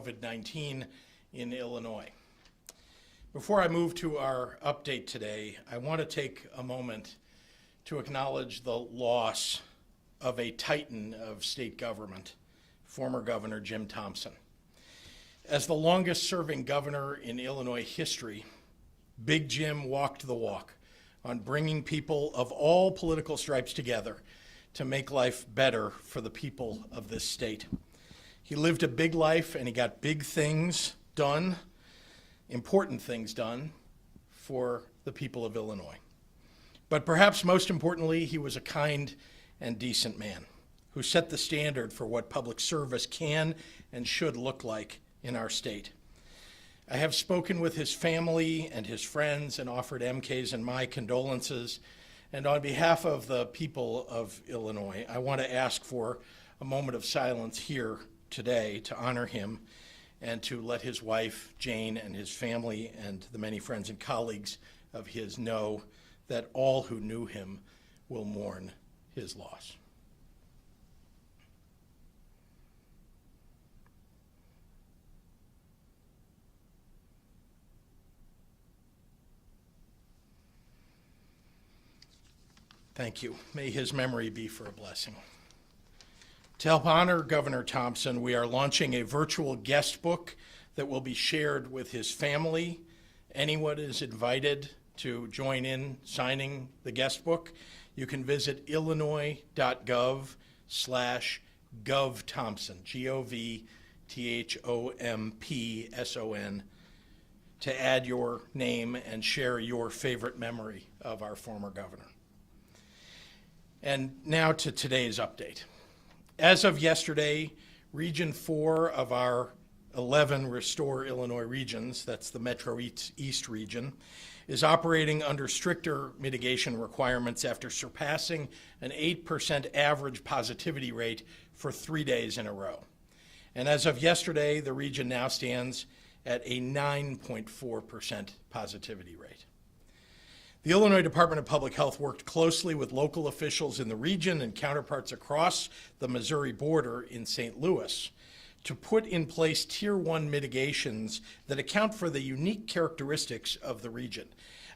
COVID-19 in Illinois. Before I move to our update today, I want to take a moment to acknowledge the loss of a titan of state government, former Governor Jim Thompson. As the longest-serving governor in Illinois history, Big Jim walked the walk on bringing people of all political stripes together to make life better for the people of this state. He lived a big life and he got big things done, important things done for the people of Illinois. But perhaps most importantly, he was a kind and decent man who set the standard for what public service can and should look like in our state. I have spoken with his family and his friends and offered MK's and my condolences. And on behalf of the people of Illinois, I want to ask for a moment of silence here today to honor him and to let his wife, Jane, and his family and the many friends and colleagues of his know that all who knew him will mourn his loss. Thank you. May his memory be for a blessing. To help honor Governor Thompson, we are launching a virtual guest book that will be shared with his family. Anyone is invited to join in signing the guest book. You can visit illinois.gov/govthompson, GOVTHOMPSON, to add your name and share your favorite memory of our former governor. And now to today's update. As of yesterday, Region 4 of our 11 Restore Illinois regions, that's the Metro East region, is operating under stricter mitigation requirements after surpassing an 8% average positivity rate for 3 days in a row. And as of yesterday, the region now stands at a 9.4% positivity rate. The Illinois Department of Public Health worked closely with local officials in the region and counterparts across the Missouri border in St. Louis to put in place Tier 1 mitigations that account for the unique characteristics of the region.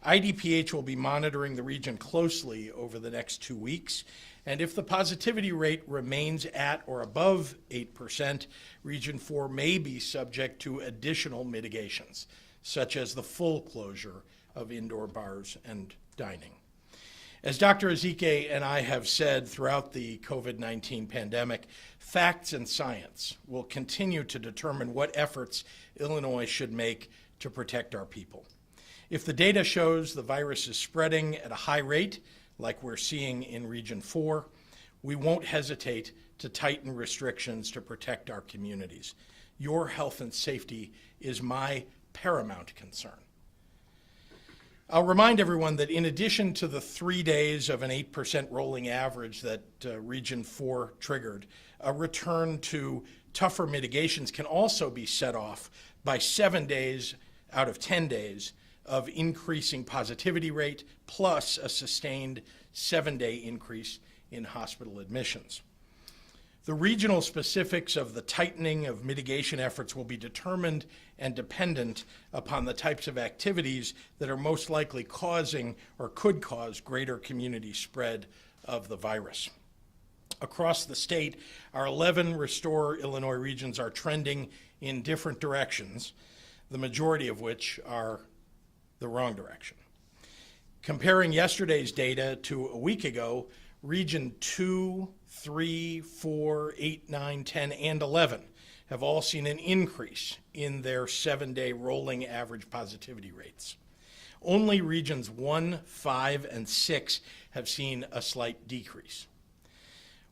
IDPH will be monitoring the region closely over the next 2 weeks, and if the positivity rate remains at or above 8%, Region 4 may be subject to additional mitigations, such as the full closure of indoor bars and dining. As Dr. Ezike and I have said throughout the COVID-19 pandemic, facts and science will continue to determine what efforts Illinois should make to protect our people. If the data shows the virus is spreading at a high rate, like we're seeing in Region 4, we won't hesitate to tighten restrictions to protect our communities. Your health and safety is my paramount concern. I'll remind everyone that in addition to the 3 days of an 8% rolling average that Region 4 triggered, a return to tougher mitigations can also be set off by 7 days out of 10 days of increasing positivity rate, plus a sustained 7-day increase in hospital admissions. The regional specifics of the tightening of mitigation efforts will be determined and dependent upon the types of activities that are most likely causing or could cause greater community spread of the virus. Across the state, our 11 Restore Illinois regions are trending in different directions, the majority of which are the wrong direction. Comparing yesterday's data to a week ago, Region 2, 3, 4, 8, 9, 10, and 11 have all seen an increase in their 7-day rolling average positivity rates. Only Regions 1, 5, and 6 have seen a slight decrease.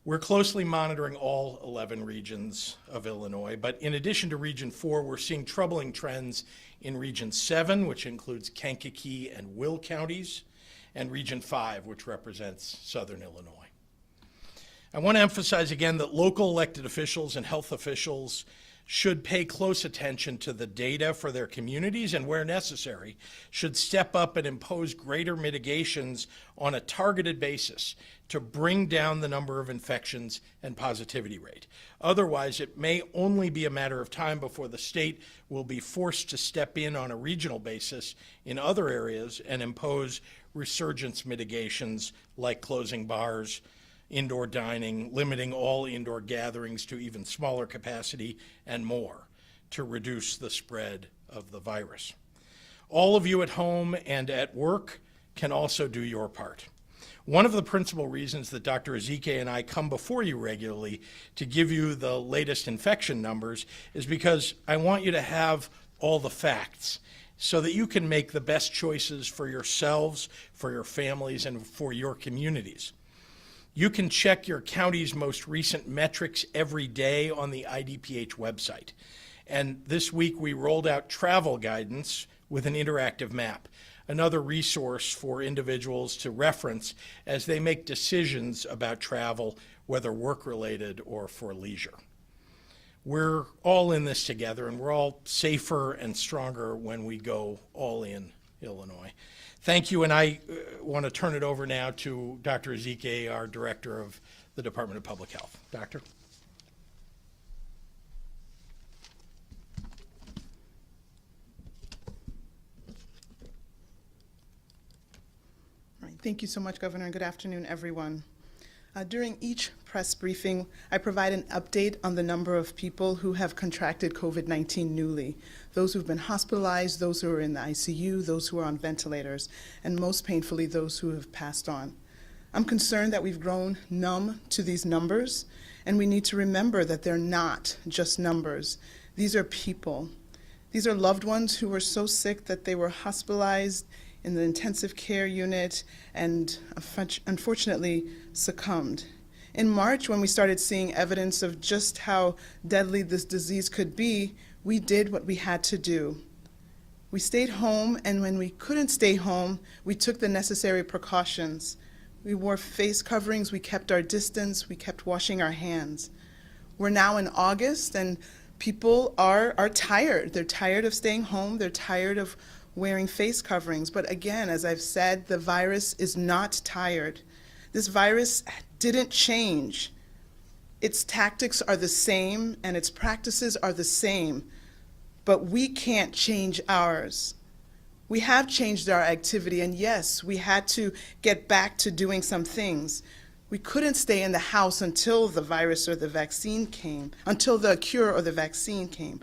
We're closely monitoring all 11 regions of Illinois, but in addition to Region 4, we're seeing troubling trends in Region 7, which includes Kankakee and Will counties, and Region 5, which represents Southern Illinois. I want to emphasize again that local elected officials and health officials should pay close attention to the data for their communities and, where necessary, should step up and impose greater mitigations on a targeted basis to bring down the number of infections and positivity rate. Otherwise, it may only be a matter of time before the state will be forced to step in on a regional basis in other areas and impose resurgence mitigations like closing bars, indoor dining, limiting all indoor gatherings to even smaller capacity, and more to reduce the spread of the virus. All of you at home and at work can also do your part. One of the principal reasons that Dr. Ezike and I come before you regularly to give you the latest infection numbers is because I want you to have all the facts so that you can make the best choices for yourselves, for your families, and for your communities. You can check your county's most recent metrics every day on the IDPH website. And this week we rolled out travel guidance with an interactive map, another resource for individuals to reference as they make decisions about travel, whether work-related or for leisure. We're all in this together, and we're all safer and stronger when we go all in Illinois. Thank you, and I want to turn it over now to Dr. Ezike, our Director of the Department of Public Health. Doctor? All right, thank you so much, Governor, and good afternoon, everyone. During each press briefing, I provide an update on the number of people who have contracted COVID-19 newly, those who've been hospitalized, those who are in the ICU, those who are on ventilators, and most painfully, those who have passed on. I'm concerned that we've grown numb to these numbers, and we need to remember that they're not just numbers. These are people. These are loved ones who were so sick that they were hospitalized in the intensive care unit and unfortunately succumbed. In March, when we started seeing evidence of just how deadly this disease could be, we did what we had to do. We stayed home, and when we couldn't stay home, we took the necessary precautions. We wore face coverings, we kept our distance, we kept washing our hands. We're now in August, and people are tired. They're tired of staying home, they're tired of wearing face coverings. But again, as I've said, the virus is not tired. This virus didn't change. Its tactics are the same and its practices are the same, but we can't change ours. We have changed our activity, and yes, we had to get back to doing some things. We couldn't stay in the house until the virus or the vaccine came, until the cure or the vaccine came.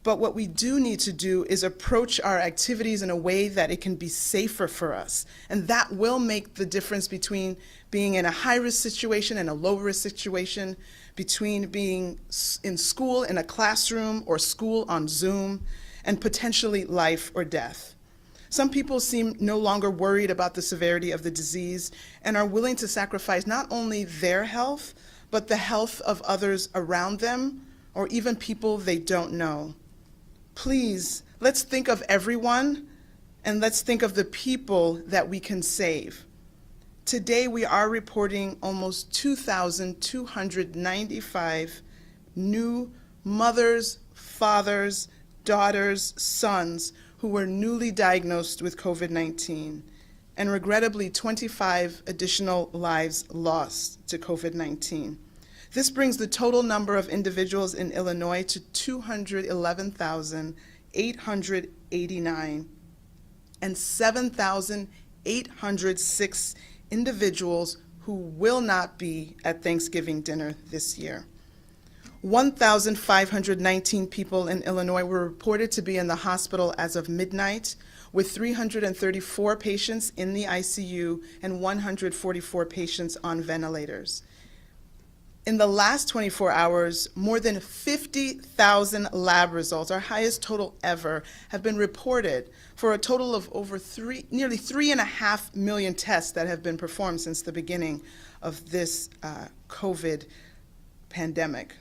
But what we do need to do is approach our activities in a way that it can be safer for us. And that will make the difference between being in a high-risk situation and a low-risk situation, between being in school in a classroom or school on Zoom, and potentially life or death. Some people seem no longer worried about the severity of the disease and are willing to sacrifice not only their health, but the health of others around them or even people they don't know. Please, let's think of everyone, and let's think of the people that we can save. Today, we are reporting almost 2,295 new mothers, fathers, daughters, sons who were newly diagnosed with COVID-19, and regrettably, 25 additional lives lost to COVID-19. This brings the total number of individuals in Illinois to 211,889 and 7,806 individuals who will not be at Thanksgiving dinner this year. 1,519 people in Illinois were reported to be in the hospital as of midnight, with 334 patients in the ICU and 144 patients on ventilators. In the last 24 hours, more than 50,000 lab results, our highest total ever, have been reported for a total of nearly 3.5 million tests that have been performed since the beginning of this COVID pandemic.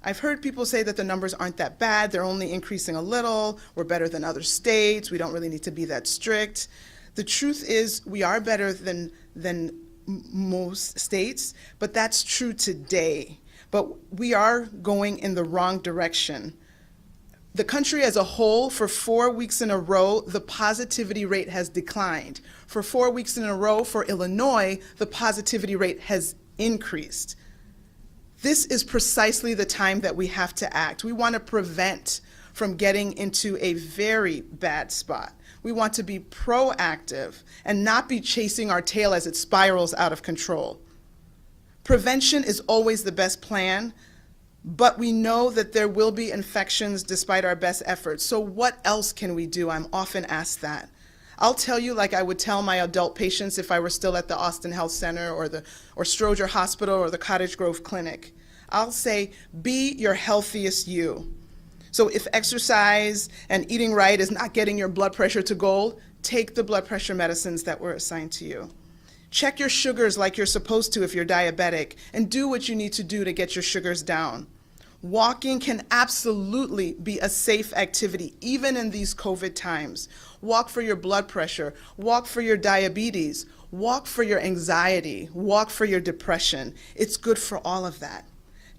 I've heard people say that the numbers aren't that bad, they're only increasing a little, we're better than other states, we don't really need to be that strict. The truth is we are better than most states, but that's true today. but we are going in the wrong direction. The country as a whole, for 4 weeks in a row, the positivity rate has declined. For 4 weeks in a row for Illinois, the positivity rate has increased. This is precisely the time that we have to act. We want to prevent from getting into a very bad spot. We want to be proactive and not be chasing our tail as it spirals out of control. Prevention is always the best plan, but we know that there will be infections despite our best efforts. So what else can we do? I'm often asked that. I'll tell you, like I would tell my adult patients if I were still at the Austin Health Center or Stroger Hospital or the Cottage Grove Clinic. I'll say, be your healthiest you. So if exercise and eating right is not getting your blood pressure to goal, take the blood pressure medicines that were assigned to you. Check your sugars like you're supposed to if you're diabetic, and do what you need to do to get your sugars down. Walking can absolutely be a safe activity, even in these COVID times. Walk for your blood pressure, walk for your diabetes, walk for your anxiety, walk for your depression. It's good for all of that.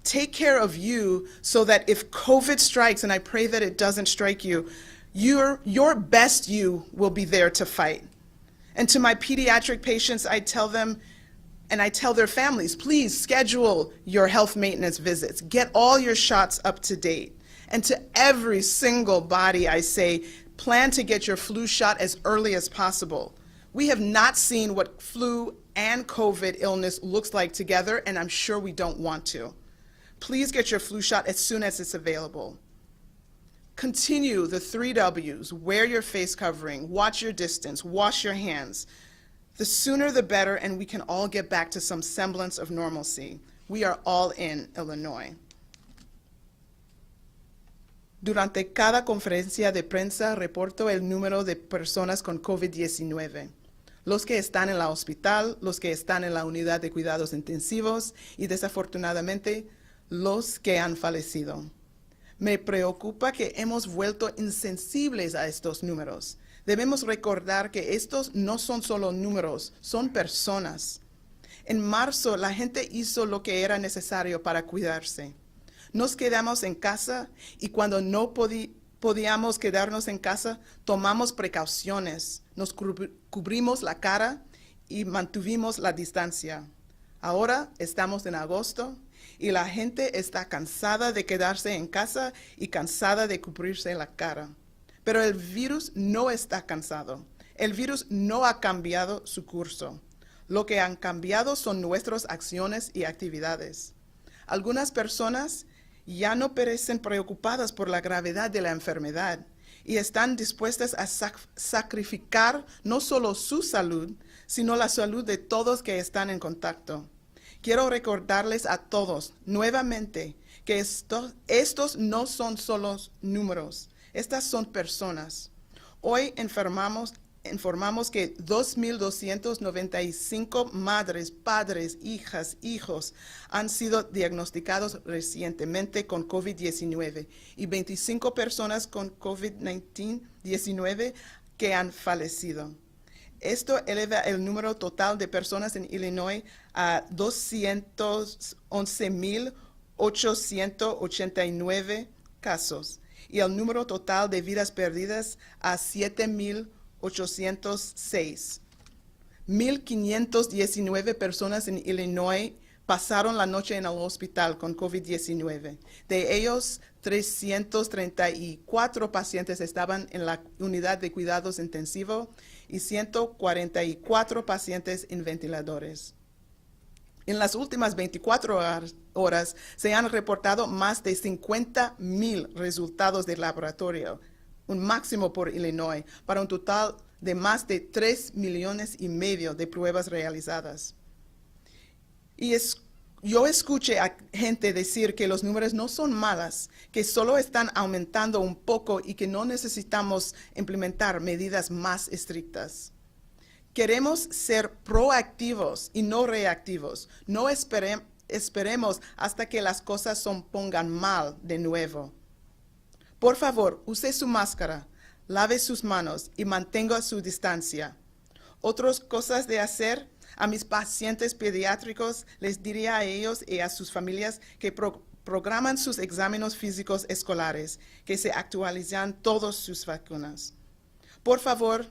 Take care of you so that if COVID strikes, and I pray that it doesn't strike you, your best you will be there to fight. And to my pediatric patients, I tell them, and I tell their families, please schedule your health maintenance visits. Get all your shots up to date. And to every single body, I say, plan to get your flu shot as early as possible. We have not seen what flu and COVID illness looks like together, and I'm sure we don't want to. Please get your flu shot as soon as it's available. Continue the 3 W's, wear your face covering, watch your distance, wash your hands. The sooner the better, and we can all get back to some semblance of normalcy. We are all in Illinois. Durante cada conferencia de prensa reporto el número de personas con COVID-19. Los que están en la hospital, los que están en la unidad de cuidados intensivos y desafortunadamente los que han fallecido. Me preocupa que hemos vuelto insensibles a estos números. Debemos recordar que estos no son solo números, son personas. En marzo, la gente hizo lo que era necesario para cuidarse. Nos quedamos en casa y cuando no podíamos quedarnos en casa, tomamos precauciones, nos cubrimos la cara y mantuvimos la distancia. Ahora estamos en agosto y la gente está cansada de quedarse en casa y cansada de cubrirse la cara. Pero el virus no está cansado. El virus no ha cambiado su curso. Lo que han cambiado son nuestras acciones y actividades. Algunas personas ya no parecen preocupadas por la gravedad de la enfermedad y están dispuestas a sacrificar no solo su salud, sino la salud de todos que están en contacto. Quiero recordarles a todos nuevamente que estos no son solo números, estas son personas. Hoy informamos que 2,295 madres, padres, hijas, hijos han sido diagnosticados recientemente con COVID-19 y 25 personas con COVID-19 que han fallecido. Esto eleva el número total de personas en Illinois a 211,889 casos y el número total de vidas perdidas a 7,806. 1,519 personas en Illinois pasaron la noche en el hospital con COVID-19. De ellos, 334 pacientes estaban en la unidad de cuidados intensivos y 144 pacientes en ventiladores. En las últimas 24 horas se han reportado más de 50,000 resultados de laboratorio, un máximo por Illinois, para un total de más de 3,5 millones de pruebas realizadas. Y yo escuché a gente decir que los números no son malas, que solo están aumentando un poco y que no necesitamos implementar medidas más estrictas. Queremos ser proactivos y no reactivos. No esperemos hasta que las cosas se pongan mal de nuevo. Por favor, use su máscara, lave sus manos y mantenga su distancia. Otras cosas de hacer, A mis pacientes pediátricos les diría a ellos y a sus familias que programan sus exámenes físicos escolares, que se actualizan todas sus vacunas. Por favor,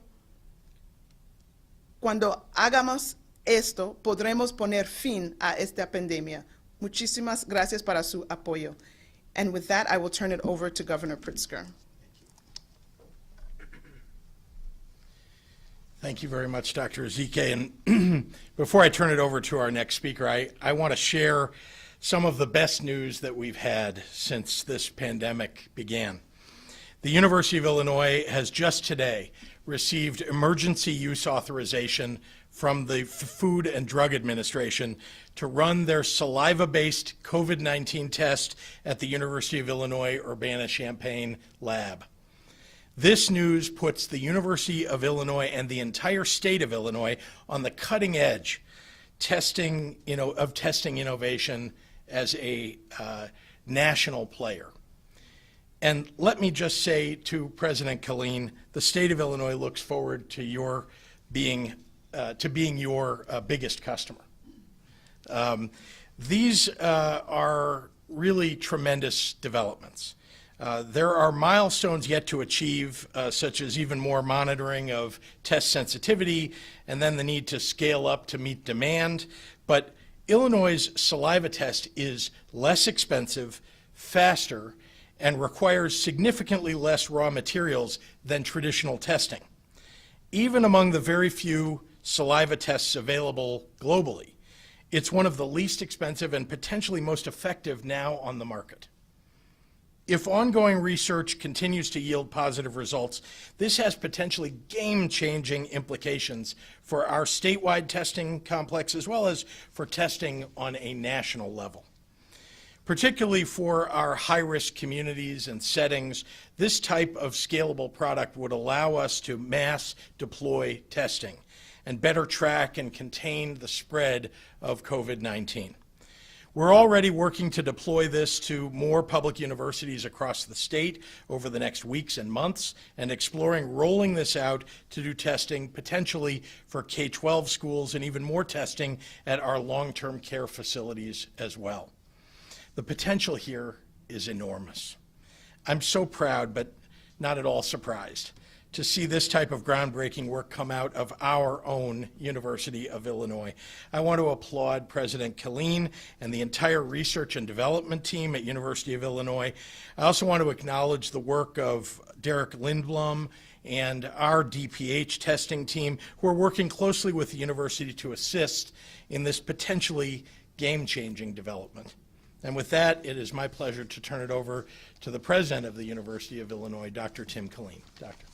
cuando hagamos esto, podremos poner fin a esta pandemia. Muchísimas gracias para su apoyo. And with that, I will turn it over to Governor Pritzker. Thank you very much, Dr. Ezike. And before I turn it over to our next speaker, I want to share some of the best news that we've had since this pandemic began. The University of Illinois has just today received emergency use authorization from the Food and Drug Administration to run their saliva-based COVID-19 test at the University of Illinois Urbana-Champaign lab. This news puts the University of Illinois and the entire state of Illinois on the cutting edge testing innovation as a national player. And let me just say to President Killeen, the state of Illinois looks forward to your being your biggest customer. These are really tremendous developments. There are milestones yet to achieve, such as even more monitoring of test sensitivity, and then the need to scale up to meet demand. But Illinois' saliva test is less expensive, faster, and requires significantly less raw materials than traditional testing. Even among the very few saliva tests available globally, it's one of the least expensive and potentially most effective now on the market. If ongoing research continues to yield positive results, this has potentially game-changing implications for our statewide testing complex as well as for testing on a national level. Particularly for our high-risk communities and settings, this type of scalable product would allow us to mass deploy testing and better track and contain the spread of COVID-19. We're already working to deploy this to more public universities across the state over the next weeks and months, and exploring rolling this out to do testing potentially for K-12 schools and even more testing at our long-term care facilities as well. The potential here is enormous. I'm so proud, but not at all surprised, to see this type of groundbreaking work come out of our own University of Illinois. I want to applaud President Killeen and the entire research and development team at University of Illinois. I also want to acknowledge the work of Derek Lindblom and our DPH testing team, who are working closely with the university to assist in this potentially game-changing development. And with that, it is my pleasure to turn it over to the President of the University of Illinois, Dr. Tim Killeen. Doctor.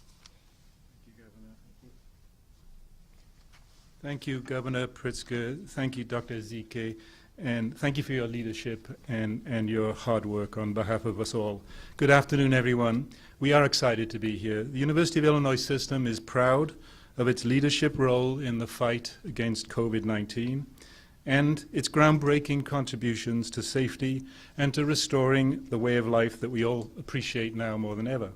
Thank you, Governor Pritzker. Thank you, Dr. Ezike. And thank you for your leadership and your hard work on behalf of us all. Good afternoon, everyone. We are excited to be here. The University of Illinois system is proud of its leadership role in the fight against COVID-19 and its groundbreaking contributions to safety and to restoring the way of life that we all appreciate now more than ever.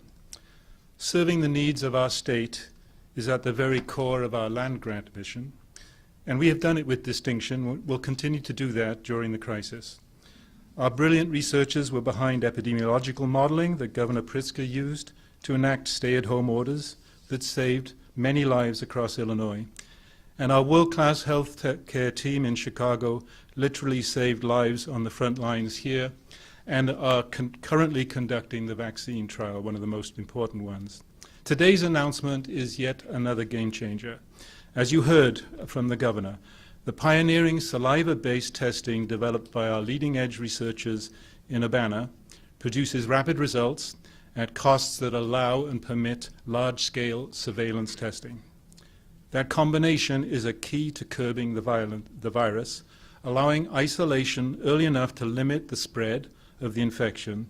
Serving the needs of our state is at the very core of our land-grant mission, and we have done it with distinction. We'll continue to do that during the crisis. Our brilliant researchers were behind epidemiological modeling that Governor Pritzker used to enact stay-at-home orders that saved many lives across Illinois. And our world-class health care team in Chicago literally saved lives on the front lines here and are currently conducting the vaccine trial, one of the most important ones. Today's announcement is yet another game changer. As you heard from the governor, the pioneering saliva-based testing developed by our leading-edge researchers in Urbana produces rapid results at costs that allow and permit large-scale surveillance testing. That combination is a key to curbing the virus, allowing isolation early enough to limit the spread of the infection,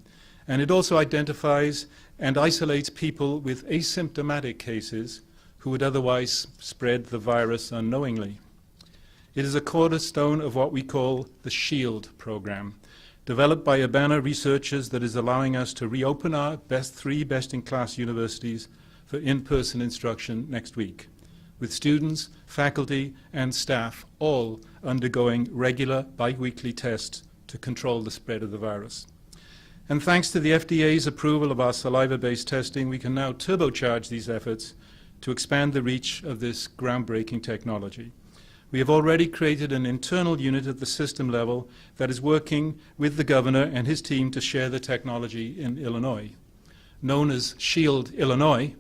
and it also identifies and isolates people with asymptomatic cases who would otherwise spread the virus unknowingly. It is a cornerstone of what we call the SHIELD program, developed by Urbana researchers that is allowing us to reopen our three best-in-class universities for in-person instruction next week. with students, faculty, and staff all undergoing regular biweekly tests to control the spread of the virus. And thanks to the FDA's approval of our saliva-based testing, we can now turbocharge these efforts to expand the reach of this groundbreaking technology. We have already created an internal unit at the system level that is working with the governor and his team to share the technology in Illinois. Known as SHIELD Illinois,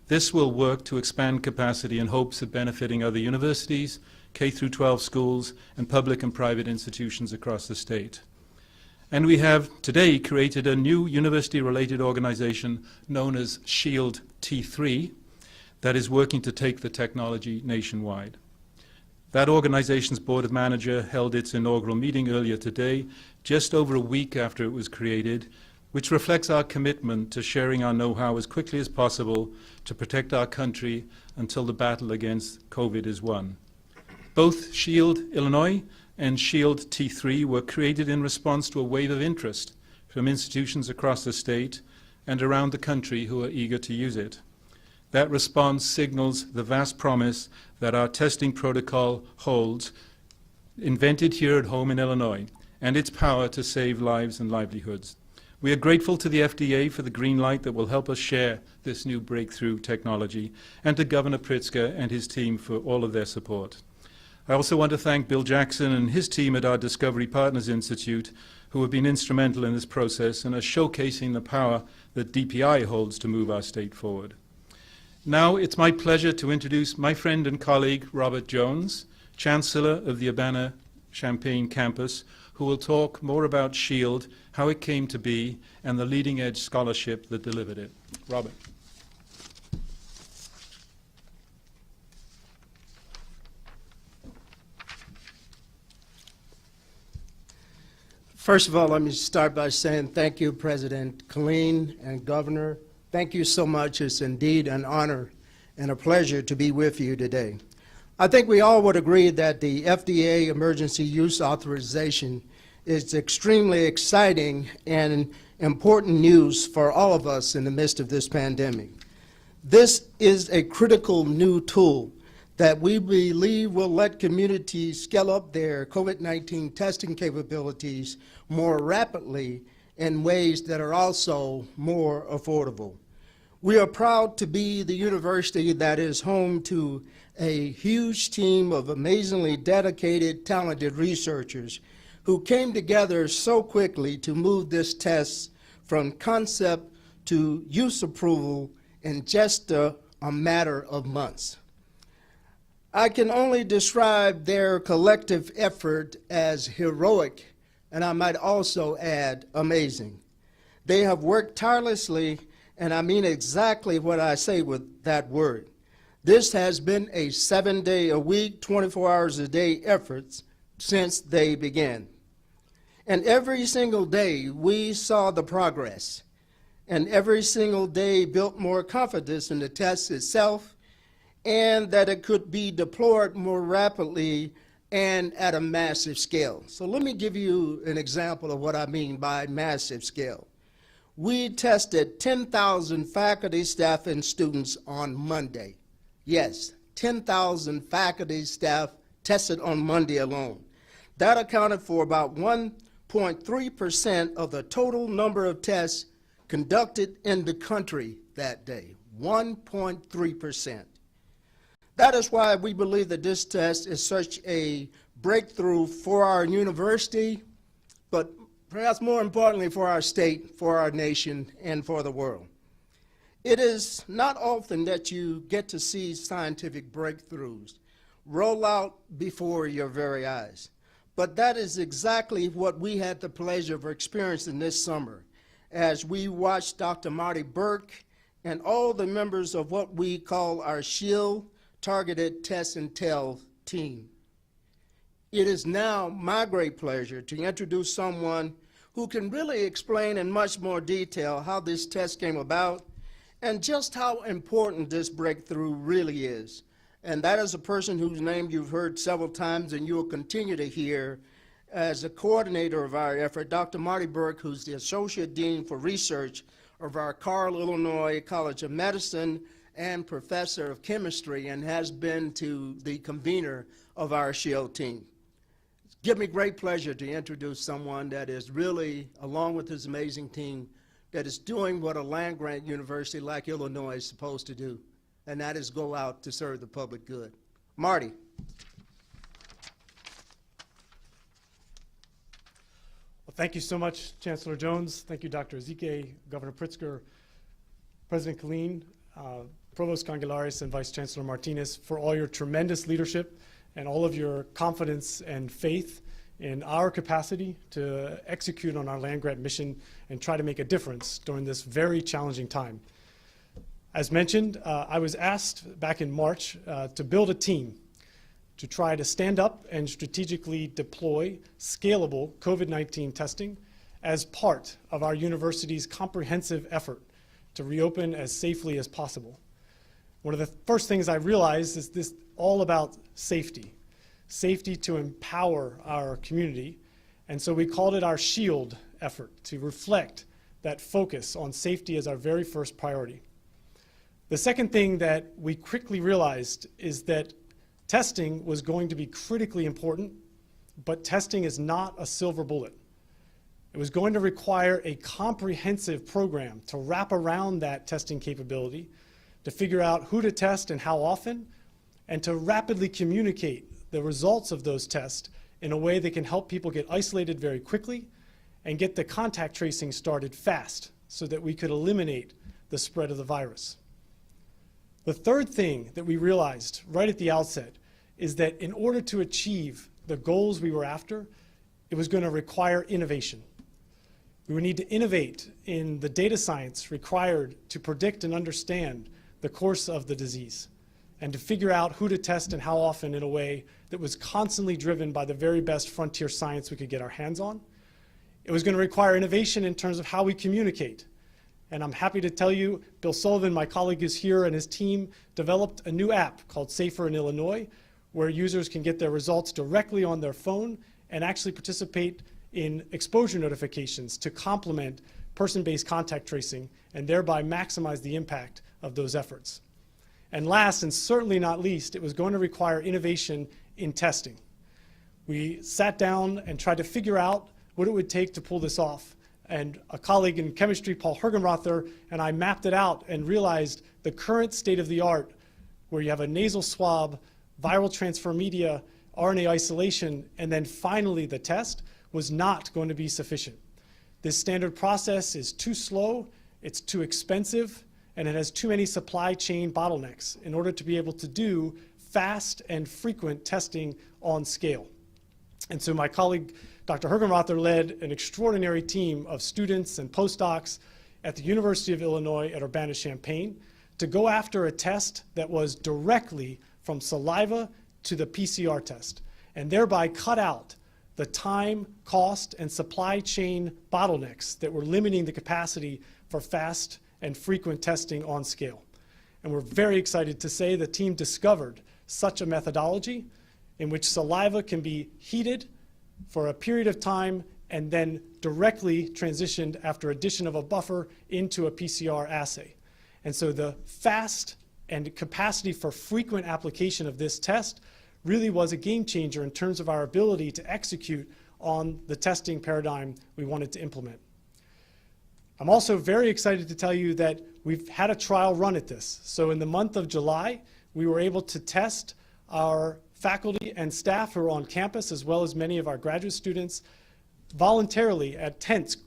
this will work to expand capacity in hopes of benefiting other universities, K-12 schools, and public and private institutions across the state. And we have today created a new university-related organization known as SHIELD T3 that is working to take the technology nationwide. That organization's board of manager held its inaugural meeting earlier today, just over a week after it was created, which reflects our commitment to sharing our know-how as quickly as possible to protect our country until the battle against COVID is won. Both SHIELD Illinois and SHIELD T3 were created in response to a wave of interest from institutions across the state and around the country who are eager to use it. That response signals the vast promise that our testing protocol holds, invented here at home in Illinois, and its power to save lives and livelihoods. We are grateful to the FDA for the green light that will help us share this new breakthrough technology, and to Governor Pritzker and his team for all of their support. I also want to thank Bill Jackson and his team at our Discovery Partners Institute, who have been instrumental in this process and are showcasing the power that DPI holds to move our state forward. Now it's my pleasure to introduce my friend and colleague, Robert Jones, Chancellor of the Urbana-Champaign campus, who will talk more about SHIELD, how it came to be, and the leading-edge scholarship that delivered it. Robert. First of all, let me start by saying thank you, President Killeen and Governor. Thank you so much. It's indeed an honor and a pleasure to be with you today. I think we all would agree that the FDA emergency use authorization is extremely exciting and important news for all of us in the midst of this pandemic. This is a critical new tool that we believe will let communities scale up their COVID-19 testing capabilities more rapidly in ways that are also more affordable. We are proud to be the university that is home to a huge team of amazingly dedicated, talented researchers who came together so quickly to move this test from concept to use approval in just a matter of months. I can only describe their collective effort as heroic, and I might also add amazing. They have worked tirelessly, and I mean exactly what I say with that word. This has been a 7-day-a-week, 24 hours a day effort since they began. And every single day we saw the progress, and every single day built more confidence in the test itself, and that it could be deployed more rapidly and at a massive scale. So let me give you an example of what I mean by massive scale. We tested 10,000 faculty, staff, and students on Monday. Yes, 10,000 faculty, staff tested on Monday alone. That accounted for about 1.3% of the total number of tests conducted in the country that day. 1.3%. That is why we believe that this test is such a breakthrough for our university, but perhaps more importantly for our state, for our nation, and for the world. It is not often that you get to see scientific breakthroughs roll out before your very eyes. But that is exactly what we had the pleasure of experiencing this summer as we watched Dr. Marty Burke and all the members of what we call our SHIELD Targeted Test and Tell team. It is now my great pleasure to introduce someone who can really explain in much more detail how this test came about and just how important this breakthrough really is. And that is a person whose name you've heard several times and you will continue to hear as a coordinator of our effort, Dr. Marty Burke, who's the Associate Dean for Research of our Carle, Illinois College of Medicine and professor of chemistry and has been to the convener of our SHIELD team. Give me great pleasure to introduce someone that is really, along with his amazing team, that is doing what a land-grant university like Illinois is supposed to do, and that is go out to serve the public good. Marty. Well, thank you so much, Chancellor Jones. Thank you, Dr. Ezike, Governor Pritzker, President Killeen, Provost Congelaris, and Vice Chancellor Martinez for all your tremendous leadership and all of your confidence and faith in our capacity to execute on our land-grant mission and try to make a difference during this very challenging time. As mentioned, I was asked back in March to build a team to try to stand up and strategically deploy scalable COVID-19 testing as part of our university's comprehensive effort to reopen as safely as possible. One of the first things I realized is this all about safety. Safety to empower our community. And so we called it our SHIELD effort to reflect that focus on safety as our very first priority. The second thing that we quickly realized is that testing was going to be critically important, but testing is not a silver bullet. It was going to require a comprehensive program to wrap around that testing capability, to figure out who to test and how often, and to rapidly communicate the results of those tests in a way that can help people get isolated very quickly and get the contact tracing started fast so that we could eliminate the spread of the virus. The third thing that we realized right at the outset is that in order to achieve the goals we were after, it was going to require innovation. We would need to innovate in the data science required to predict and understand the course of the disease, and to figure out who to test and how often in a way that was constantly driven by the very best frontier science we could get our hands on. It was going to require innovation in terms of how we communicate. And I'm happy to tell you, Bill Sullivan, my colleague, is here, and his team developed a new app called Safer in Illinois, where users can get their results directly on their phone and actually participate in exposure notifications to complement person-based contact tracing and thereby maximize the impact of those efforts. And last, and certainly not least, it was going to require innovation in testing. We sat down and tried to figure out what it would take to pull this off. And a colleague in chemistry, Paul Hergenrother, and I mapped it out and realized the current state of the art, where you have a nasal swab, viral transfer media, RNA isolation, and then finally the test, was not going to be sufficient. This standard process is too slow, it's too expensive, and it has too many supply chain bottlenecks in order to be able to do fast and frequent testing on scale. And so my colleague, Dr. Hergenrother, led an extraordinary team of students and postdocs at the University of Illinois at Urbana-Champaign to go after a test that was directly from saliva to the PCR test, and thereby cut out the time, cost, and supply chain bottlenecks that were limiting the capacity for fast and frequent testing on scale. And we're very excited to say the team discovered such a methodology in which saliva can be heated for a period of time and then directly transitioned after addition of a buffer into a PCR assay. And so the fast and capacity for frequent application of this test really was a game changer in terms of our ability to execute on the testing paradigm we wanted to implement. I'm also very excited to tell you that we've had a trial run at this. So in the month of July, we were able to test our faculty and staff who are on campus, as well as many of our graduate students, voluntarily at tents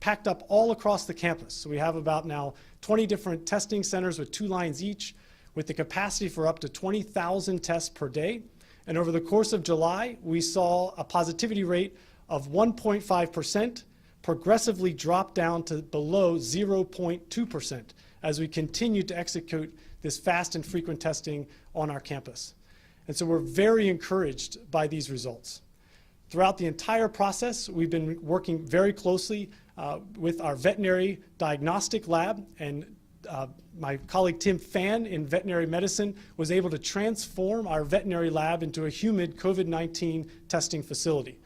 packed up all across the campus. So we have about now 20 different testing centers with 2 lines each, with the capacity for up to 20,000 tests per day. And over the course of July, we saw a positivity rate of 1.5%, progressively drop down to below 0.2% as we continue to execute this fast and frequent testing on our campus. And so we're very encouraged by these results. Throughout the entire process, we've been working very closely with our veterinary diagnostic lab, and my colleague Tim Phan in veterinary medicine was able to transform our veterinary lab into a humid COVID-19 testing facility.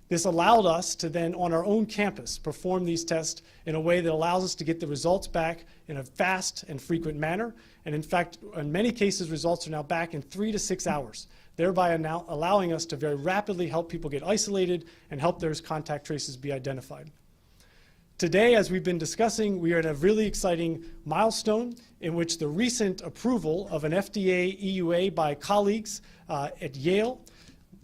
This allowed us to then, on our own campus, perform these tests in a way that allows us to get the results back in a fast and frequent manner. And in fact, in many cases, results are now back in 3 to 6 hours, thereby now allowing us to very rapidly help people get isolated and help their contact traces be identified. Today, as we've been discussing, we are at a really exciting milestone in which the recent approval of an FDA EUA by colleagues at Yale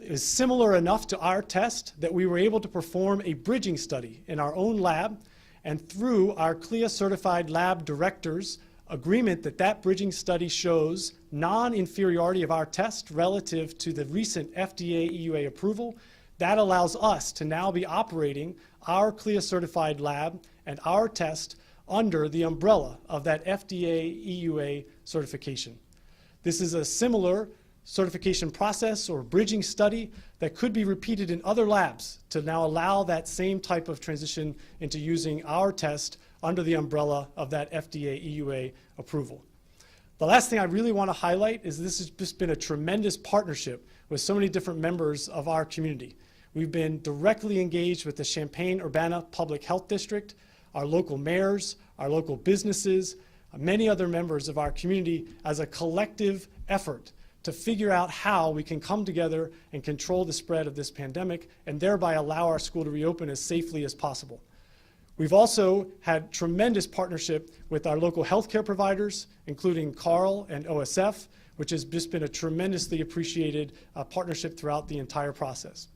is similar enough to our test that we were able to perform a bridging study in our own lab, and through our CLIA certified lab director's agreement that bridging study shows non-inferiority of our test relative to the recent FDA EUA approval. That allows us to now be operating our CLIA certified lab and our test under the umbrella of that FDA EUA certification. This is a similar certification process or bridging study that could be repeated in other labs to now allow that same type of transition into using our test under the umbrella of that FDA EUA approval. The last thing I really want to highlight is this has just been a tremendous partnership with so many different members of our community. We've been directly engaged with the Champaign-Urbana Public Health District, our local mayors, our local businesses, many other members of our community as a collective effort to figure out how we can come together and control the spread of this pandemic and thereby allow our school to reopen as safely as possible. We've also had tremendous partnership with our local healthcare providers, including Carl and OSF, which has just been a tremendously appreciated partnership throughout the entire process.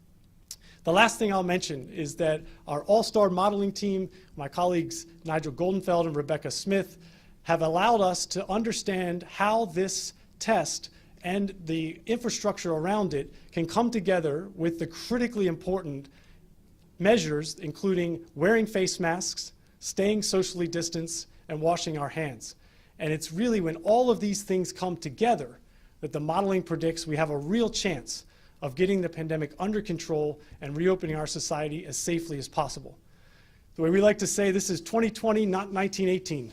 The last thing I'll mention is that our all-star modeling team, my colleagues Nigel Goldenfeld and Rebecca Smith, have allowed us to understand how this test and the infrastructure around it can come together with the critically important measures, including wearing face masks, staying socially distanced, and washing our hands. And it's really when all of these things come together that the modeling predicts we have a real chance of getting the pandemic under control and reopening our society as safely as possible. The way we like to say, this is 2020, not 1918.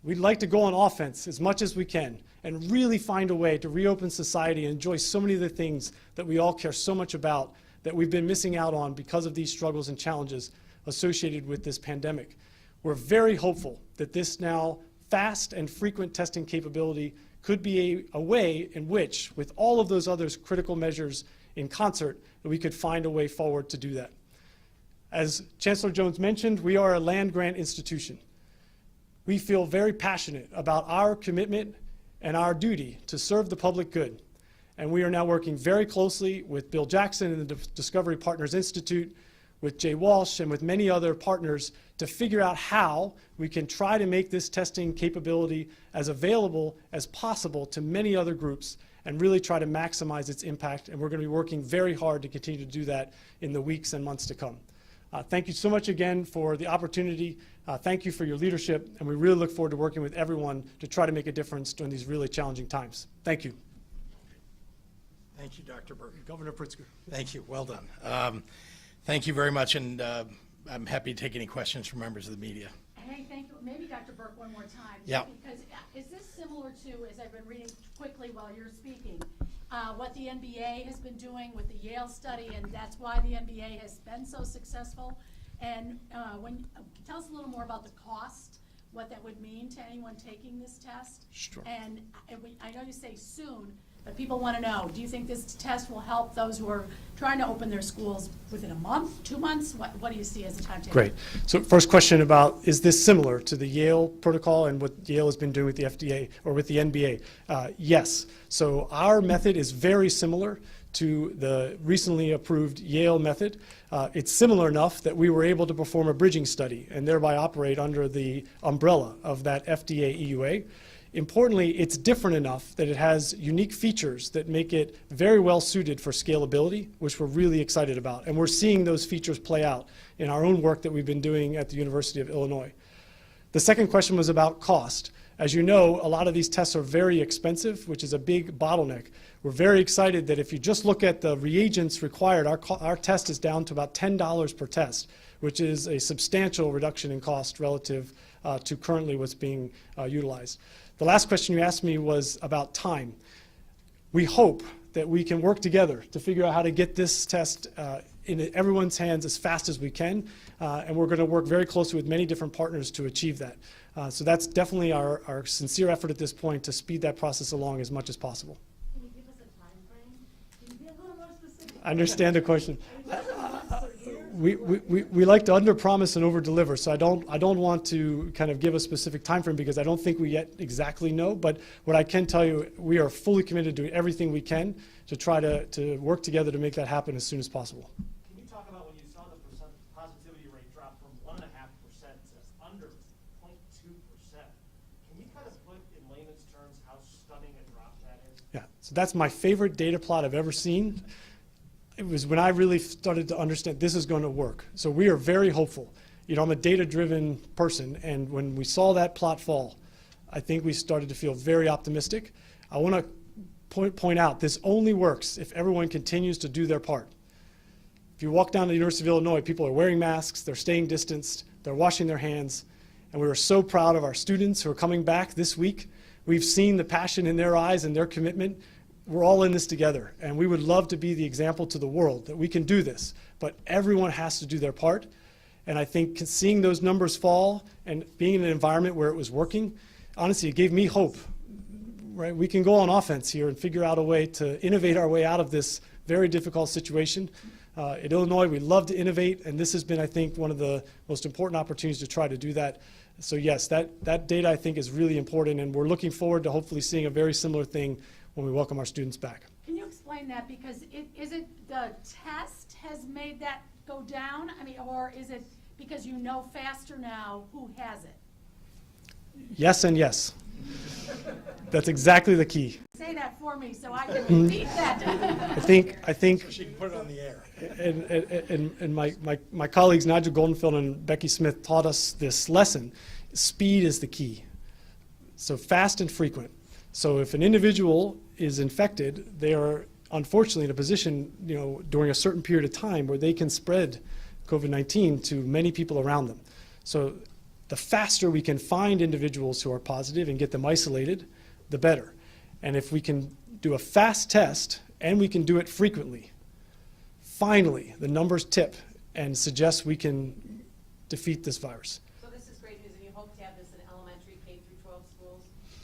We'd like to go on offense as much as we can and really find a way to reopen society and enjoy so many of the things that we all care so much about that we've been missing out on because of these struggles and challenges associated with this pandemic. We're very hopeful that this now fast and frequent testing capability could be a way in which, with all of those other critical measures in concert, that we could find a way forward to do that. As Chancellor Jones mentioned, we are a land-grant institution. We feel very passionate about our commitment and our duty to serve the public good. And we are now working very closely with Bill Jackson and the Discovery Partners Institute, with Jay Walsh, and with many other partners to figure out how we can try to make this testing capability as available as possible to many other groups and really try to maximize its impact. And we're going to be working very hard to continue to do that in the weeks and months to come. Thank you so much again for the opportunity. Thank you for your leadership, and we really look forward to working with everyone to try to make a difference during these really challenging times. Thank you. Thank you, Dr. Burton. Governor Pritzker. Thank you. Well done. Thank you very much, and I'm happy to take any questions from members of the media. Hey, thank you. Maybe Dr. Burke one more time. Yeah. Because is this similar to, as I've been reading quickly while you're speaking, what the NBA has been doing with the Yale study, and that's why the NBA has been so successful? And tell us a little more about the cost, what that would mean to anyone taking this test. Sure. And I know you say soon, but people want to know, do you think this test will help those who are trying to open their schools within a month, 2 months? What do you see as a timetable? Great. So first question about, is this similar to the Yale protocol and what Yale has been doing with the FDA or with the NBA? Yes. So our method is very similar to the recently approved Yale method. It's similar enough that we were able to perform a bridging study and thereby operate under the umbrella of that FDA EUA. Importantly, it's different enough that it has unique features that make it very well suited for scalability, which we're really excited about. And we're seeing those features play out in our own work that we've been doing at the University of Illinois. The second question was about cost. As you know, a lot of these tests are very expensive, which is a big bottleneck. We're very excited that if you just look at the reagents required, our test is down to about $10 per test, which is a substantial reduction in cost relative to currently what's being utilized. The last question you asked me was about time. We hope that we can work together to figure out how to get this test in everyone's hands as fast as we can, and we're going to work very closely with many different partners to achieve that. So that's definitely our sincere effort at this point to speed that process along as much as possible. Can you give us a time frame? Can you be a little more specific? I understand the question. We like to underpromise and overdeliver, so I don't want to kind of give a specific time frame because I don't think we yet exactly know. But what I can tell you, we are fully committed to doing everything we can to try to work together to make that happen as soon as possible. Can you talk about when you saw the positivity rate drop from 1.5% to under 0.2%? Can you kind of put in layman's terms how stunning a drop that is? Yeah, so that's my favorite data plot I've ever seen. It was when I really started to understand this is going to work. So we are very hopeful. You know, I'm a data-driven person, and when we saw that plot fall, I think we started to feel very optimistic. I want to point out this only works if everyone continues to do their part. If you walk down to the University of Illinois, people are wearing masks, they're staying distanced, they're washing their hands, and we are so proud of our students who are coming back this week. We've seen the passion in their eyes and their commitment. We're all in this together, and we would love to be the example to the world that we can do this, but everyone has to do their part. And I think seeing those numbers fall and being in an environment where it was working, honestly, it gave me hope. Right? We can go on offense here and figure out a way to innovate our way out of this very difficult situation. At Illinois, we love to innovate, and this has been, I think, one of the most important opportunities to try to do that. So yes, that data, I think, is really important, and we're looking forward to hopefully seeing a very similar thing when we welcome our students back. Can you explain that? Because is it the test has made that go down? I mean, or is it because you know faster now who has it? Yes and yes. That's exactly the key. Say that for me so I can repeat that. I think So she can put it on the air. and my colleagues Nigel Goldenfeld and Becky Smith taught us this lesson. Speed is the key. So fast and frequent. So if an individual is infected, they are unfortunately in a position, you know, during a certain period of time where they can spread COVID-19 to many people around them. So the faster we can find individuals who are positive and get them isolated, the better. And if we can do a fast test and we can do it frequently, finally the numbers tip and suggest we can defeat this virus. So this is great news, and you hope to have this in elementary K through 12 schools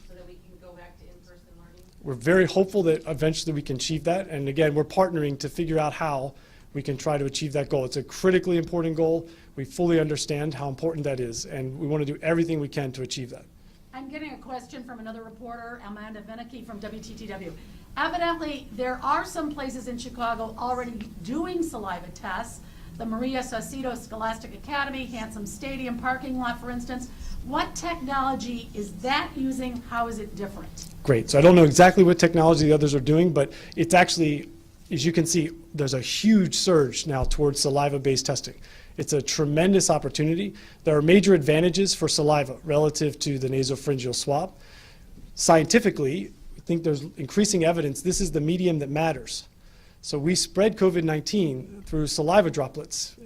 so that we can go back to in-person learning? We're very hopeful that eventually we can achieve that. And again, we're partnering to figure out how we can try to achieve that goal. It's a critically important goal. We fully understand how important that is, and we want to do everything we can to achieve that. I'm getting a question from another reporter, Amanda Vinicky from WTTW. Evidently, there are some places in Chicago already doing saliva tests. The Maria Saucedo Scholastic Academy, Handsome Stadium parking lot, for instance. What technology is that using? How is it different? Great. So I don't know exactly what technology the others are doing, but it's actually, as you can see, there's a huge surge now towards saliva-based testing. It's a tremendous opportunity. There are major advantages for saliva relative to the nasopharyngeal swab. Scientifically, I think there's increasing evidence this is the medium that matters. So we spread COVID-19 through saliva droplets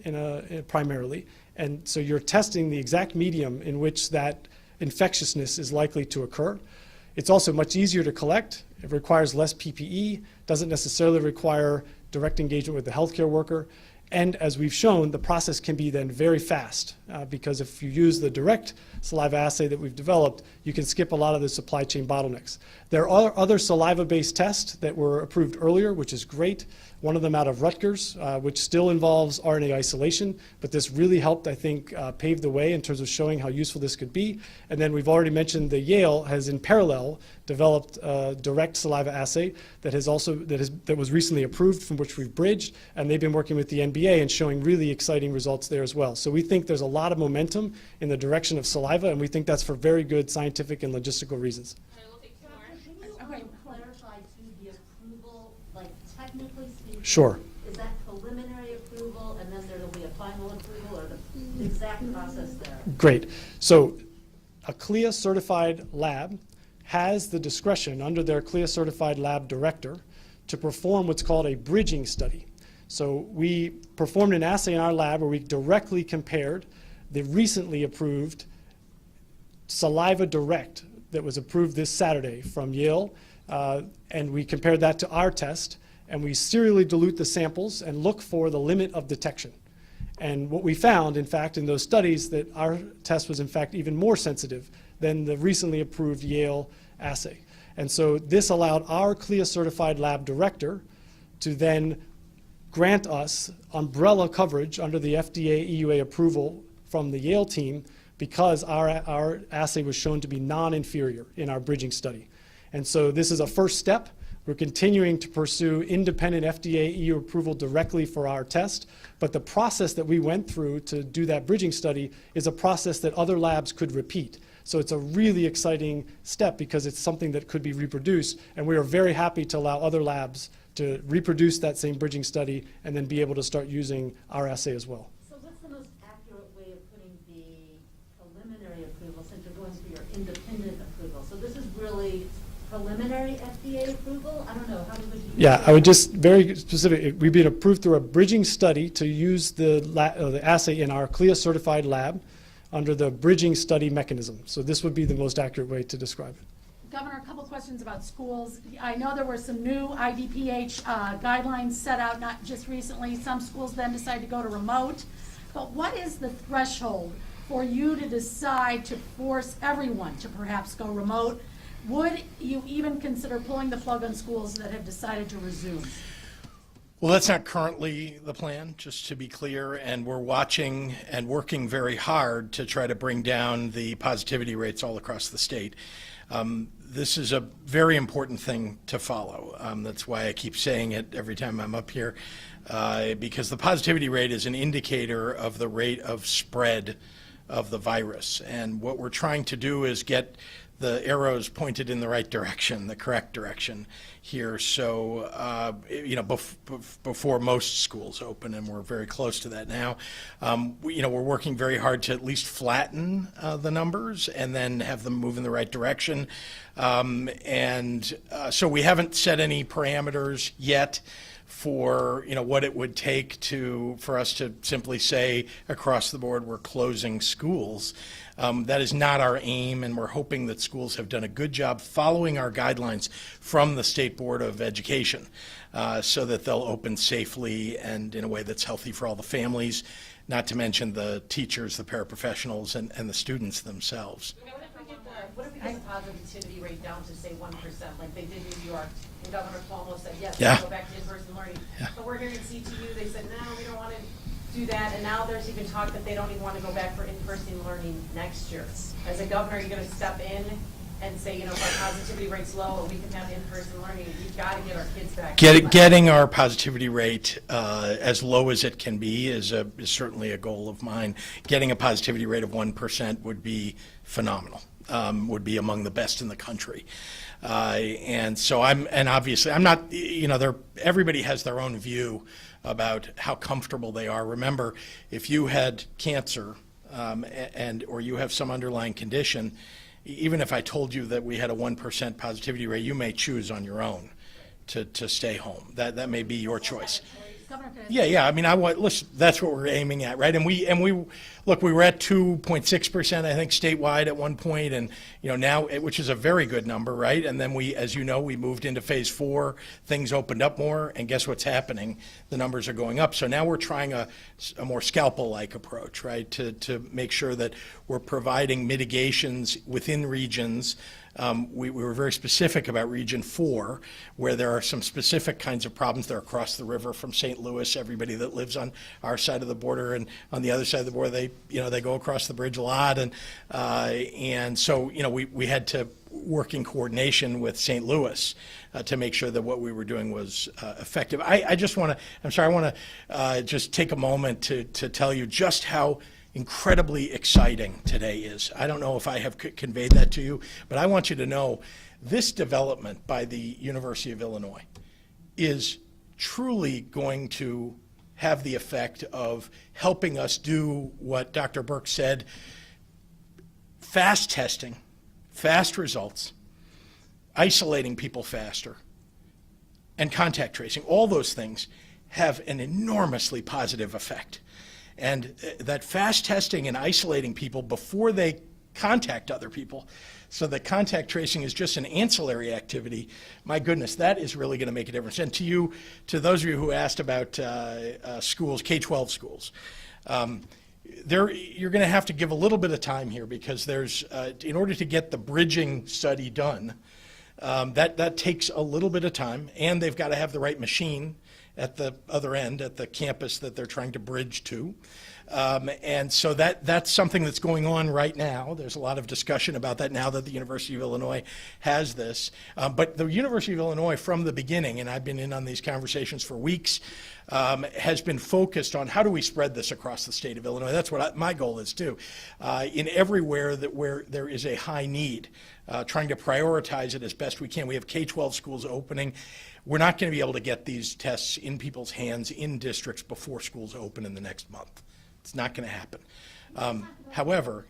primarily, and so you're testing the exact medium in which that infectiousness is likely to occur. It's also much easier to collect. It requires less PPE, doesn't necessarily require direct engagement with the healthcare worker. And as we've shown, the process can be then very fast because if you use the direct saliva assay that we've developed, you can skip a lot of the supply chain bottlenecks. There are other saliva-based tests that were approved earlier, which is great. One of them out of Rutgers, which still involves RNA isolation, but this really helped, I think, pave the way in terms of showing how useful this could be. And then we've already mentioned that Yale has in parallel developed a direct saliva assay that was recently approved, from which we've bridged, and they've been working with the NBA and showing really exciting results there as well. So we think there's a lot of momentum in the direction of saliva, and we think that's for very good scientific and logistical reasons. Can you clarify too the approval, like technically speaking? Sure. Is that preliminary approval and then there'll be a final approval, or the exact process there? Great. So a CLIA certified lab has the discretion under their CLIA certified lab director to perform what's called a bridging study. So we performed an assay in our lab where we directly compared the recently approved Saliva Direct that was approved this Saturday from Yale, and we compared that to our test, and we serially dilute the samples and look for the limit of detection. And what we found, in fact, in those studies, that our test was in fact even more sensitive than the recently approved Yale assay. And so this allowed our CLIA certified lab director to then grant us umbrella coverage under the FDA EUA approval from the Yale team, because our assay was shown to be non-inferior in our bridging study. And so this is a first step. We're continuing to pursue independent FDA EU approval directly for our test, but the process that we went through to do that bridging study is a process that other labs could repeat. So it's a really exciting step because it's something that could be reproduced, and we are very happy to allow other labs to reproduce that same bridging study and then be able to start using our assay as well. So what's the most accurate way of putting the preliminary approval, since you're going for your independent approval? So this is really preliminary FDA approval? I don't know, how would you? Yeah, I would just, very specific, we've been approved through a bridging study to use the assay in our CLIA certified lab under the bridging study mechanism. So this would be the most accurate way to describe it. Governor, a couple questions about schools. I know there were some new IDPH guidelines set out, not just recently. Some schools then decided to go to remote. But what is the threshold for you to decide to force everyone to perhaps go remote? Would you even consider pulling the plug on schools that have decided to resume? Well, that's not currently the plan, just to be clear, and we're watching and working very hard to try to bring down the positivity rates all across the state. This is a very important thing to follow. That's why I keep saying it every time I'm up here, because the positivity rate is an indicator of the rate of spread of the virus. And what we're trying to do is get the arrows pointed in the right direction, the correct direction here. So, before most schools open, and we're very close to that now, we're working very hard to at least flatten the numbers and then have them move in the right direction. So we haven't set any parameters yet for what it would take for us to simply say across the board we're closing schools. That is not our aim, and we're hoping that schools have done a good job following our guidelines from the State Board of Education so that they'll open safely and in a way that's healthy for all the families, not to mention the teachers, the paraprofessionals, and the students themselves. What if we get the positivity rate down to, say, 1%, like they did in New York, and Governor Cuomo said, yes, Yeah. we'll go back to in-person learning. Yeah. But we're hearing CTU, they said, no, we don't want to do that, and now there's even talk that they don't even want to go back for in-person learning next year. As a governor, are you going to step in and say, if our positivity rate's low and we can have in-person learning, we've got to get our kids back? Getting our positivity rate as low as it can be is certainly a goal of mine. Getting a positivity rate of 1% would be phenomenal. Would be among the best in the country. And obviously I'm not, everybody has their own view about how comfortable they are. Remember, if you had cancer or you have some underlying condition, even if I told you that we had a 1% positivity rate, you may choose on your own to stay home. That may be your choice. Governor, could I- Yeah. Listen, that's what we're aiming at, right? And we look, we were at 2.6%, I think, statewide at one point, and now, which is a very good number, right? And then as we moved into phase 4, things opened up more, and guess what's happening? The numbers are going up. So now we're trying a more scalpel-like approach, right? To make sure that we're providing mitigations within regions. We were very specific about Region 4, where there are some specific kinds of problems. They're across the river from St. Louis. Everybody that lives on our side of the border and on the other side of the border, they go across the bridge a lot. And so, we had to work in coordination with St. Louis to make sure that what we were doing was effective. I want to just take a moment to tell you just how incredibly exciting today is. I don't know if I have conveyed that to you, but I want you to know this development by the University of Illinois is truly going to have the effect of helping us do what Dr. Burke said: fast testing, fast results, isolating people faster, and contact tracing. All those things have an enormously positive effect. And that fast testing and isolating people before they contact other people. So that contact tracing is just an ancillary activity. My goodness, that is really going to make a difference. And to those of you who asked about schools, K-12 schools, you're going to have to give a little bit of time here, because there's, in order to get the bridging study done, that takes a little bit of time, and they've got to have the right machine at the other end, at the campus that they're trying to bridge to. And so that's something that's going on right now. There's a lot of discussion about that now that the University of Illinois has this. But the University of Illinois, from the beginning, and I've been in on these conversations for weeks, has been focused on how do we spread this across the state of Illinois. That's what my goal is too. In everywhere where there is a high need, trying to prioritize it as best we can. We have K-12 schools opening. We're not going to be able to get these tests in people's hands in districts before schools open in the next month. It's not going to happen. However,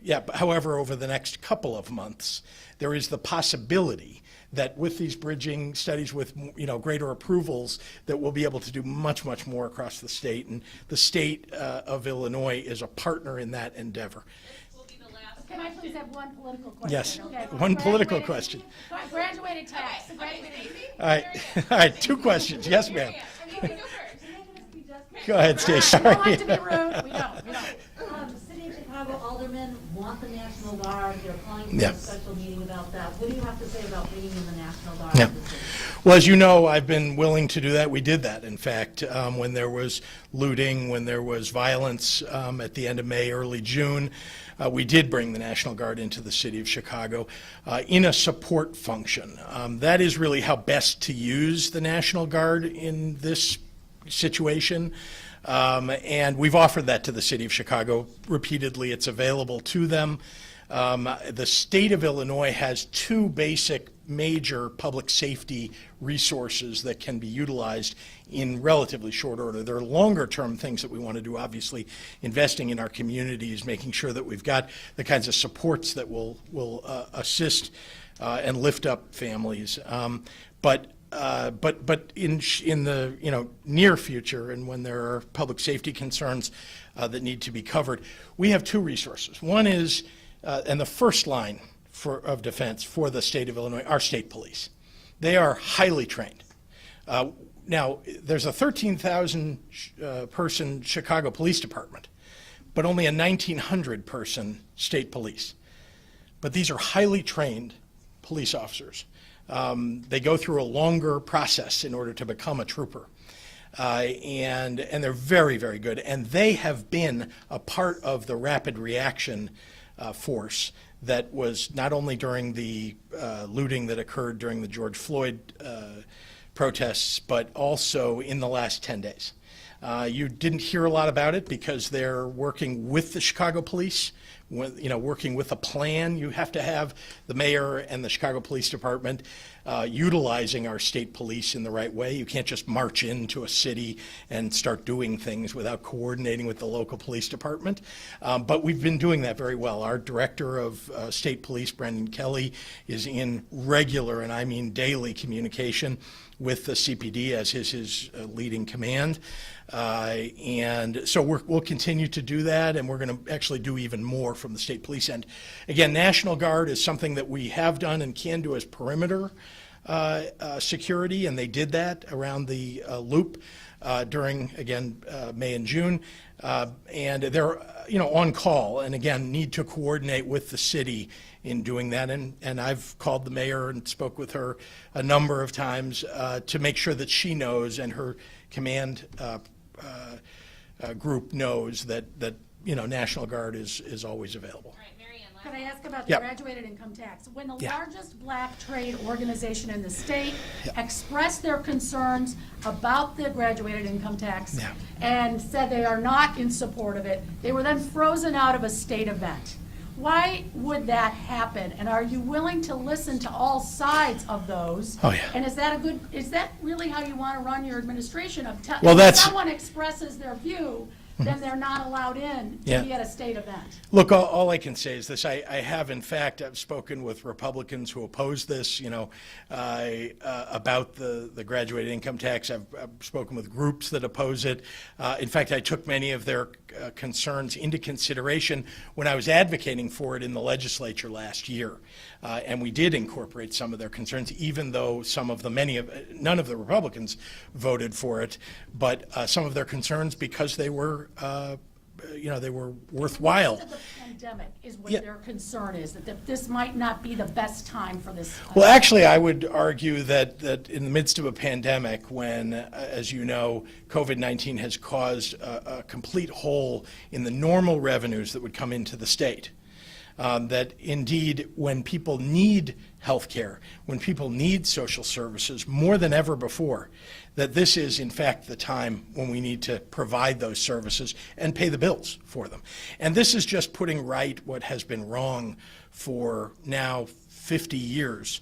over the next couple of months, there is the possibility that with these bridging studies, with greater approvals, that we'll be able to do much, much more across the state. And the state of Illinois is a partner in that endeavor. Can I please have one political question? Yes, Okay. one political question. Graduated tax. All right, 2 questions. Yes, ma'am. Go ahead, Stacy. We don't like Sorry. to be rude. We don't. City of Chicago aldermen want the National Guard. They're calling for Yeah. a special meeting about that. What do you have to say about bringing in the National Guard? Yeah. to the city? Well, as you know, I've been willing to do that. We did that, in fact, when there was looting, when there was violence at the end of May, early June. We did bring the National Guard into the city of Chicago in a support function. That is really how best to use the National Guard in this situation. And we've offered that to the city of Chicago repeatedly. It's available to them. The state of Illinois has 2 basic major public safety resources that can be utilized in relatively short order. There are longer term things that we want to do, obviously, investing in our communities, making sure that we've got the kinds of supports that will assist and lift up families. But in the near future, and when there are public safety concerns that need to be covered, we have 2 resources. One is, and the first line of defense for the state of Illinois, our state police. They are highly trained. Now, there's a 13,000 person Chicago Police Department, but only a 1,900 person state police. But these are highly trained police officers. They go through a longer process in order to become a trooper. And they're very, very good. And they have been a part of the rapid reaction force that was not only during the looting that occurred during the George Floyd protests, but also in the last 10 days. You didn't hear a lot about it because they're working with the Chicago police, working with a plan. You have to have the mayor and the Chicago Police Department utilizing our state police in the right way. You can't just march into a city and start doing things without coordinating with the local police department. But we've been doing that very well. Our director of state police, Brendan Kelly, is in regular, and I mean daily, communication with the CPD as his leading command. And so we'll continue to do that, and we're going to actually do even more from the state police end. Again, National Guard is something that we have done and can do as perimeter security, and they did that around the loop during, again, May and June. And they're, on call, and again, need to coordinate with the city in doing that. And I've called the mayor and spoke with her a number of times to make sure that she knows and her command group knows that National Guard is always available. Could I ask about the Yep. graduated income tax? When the Yeah. largest black trade organization in the state expressed their concerns about the graduated income tax Yeah. and said they are not in support of it, they were then frozen out of a state event. Why would that happen? And are you willing to listen to all sides of those? Oh, yeah. And is that really how you want to run your administration? Well, if that's- someone expresses their view, then they're not allowed in Yeah. to be at a state event. Look, all I can say is this. I have, in fact, I've spoken with Republicans who oppose this, about the graduated income tax. I've spoken with groups that oppose it. In fact, I took many of their concerns into consideration when I was advocating for it in the legislature last year. And we did incorporate some of their concerns, even though none of the Republicans voted for it, but some of their concerns, because they were they were worthwhile. The midst of the pandemic is what Yeah. their concern is, that this might not be the best time for this. Well, actually, I would argue that in the midst of a pandemic, when, as you know, COVID-19 has caused a complete hole in the normal revenues that would come into the state, that indeed, when people need health care, when people need social services more than ever before, that this is, in fact, the time when we need to provide those services and pay the bills for them. And this is just putting right what has been wrong for now 50 years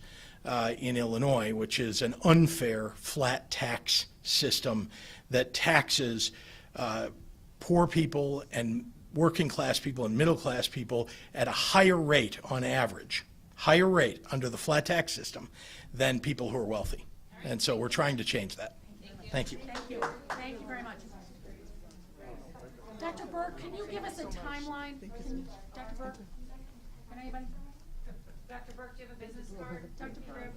in Illinois, which is an unfair flat tax system that taxes poor people and working class people and middle class people at a higher rate on average, higher rate under the flat tax system than people who are wealthy. And so we're trying to change that. Thank you. Thank you. Thank you very much. Dr. Burke, can you give us a timeline? Dr. Burke? Can anybody? Dr. Burke, do you have a business card? Dr. Burke?